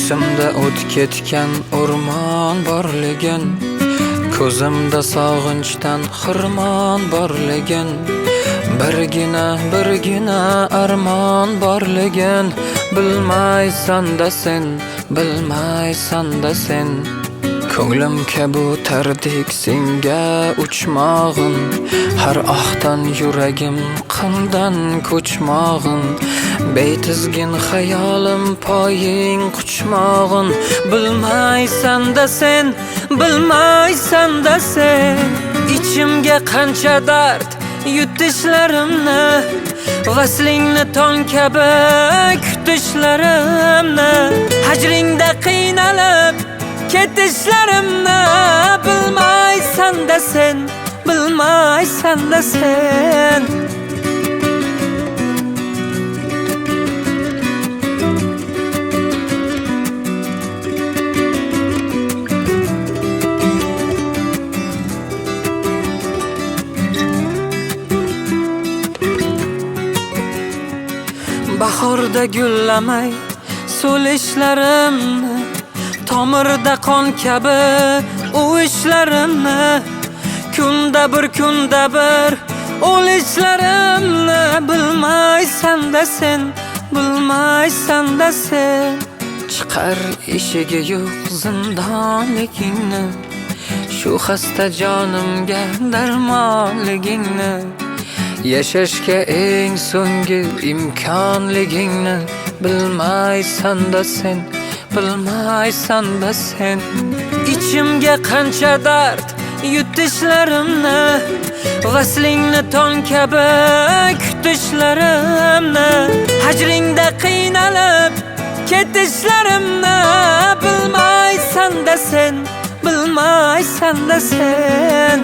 Boshimda o't ketgan o'rmon borligin, ko'zimda sog'inchdan xirmon borligin, birgina armon borligin. Bilmaysan-da sen, bilmaysan-da sen. Ko'nglim kabutardek senga uchmog'in, har ohdan yuragim qindan ko'chmog'in. Beytizgin xayolim poying quchmog'in. Bilmaysan-da sen, bilmaysan-da sen. Ichimga qancha dard yutishlarimni, vaslingni tong kabi kutishlarimni, hajringda qiynalib ketishlarimni. Bilmaysan-da sen, bilmaysan-da sen. Bahorda gullamay so'lishlarimni, tomirda qon kabi uvishlarimni, kunda bir o'lishlarimni. Bilmaysan-da sen, bilmaysan-da sen. Chiqar eshigi yo'q zindonligingni, shu xasta jonimga darmonligingni, yashashga eng so'nggi imkonligingni. Bilmaysan-da sen, bilmaysan-da sen. Ichimga qancha dard yutishlarimni, vaslingni tong kabi kutishlarimni, hajringda qiynalib ketishlarimni. Bilmaysan-da sen, bilmaysan-da sen.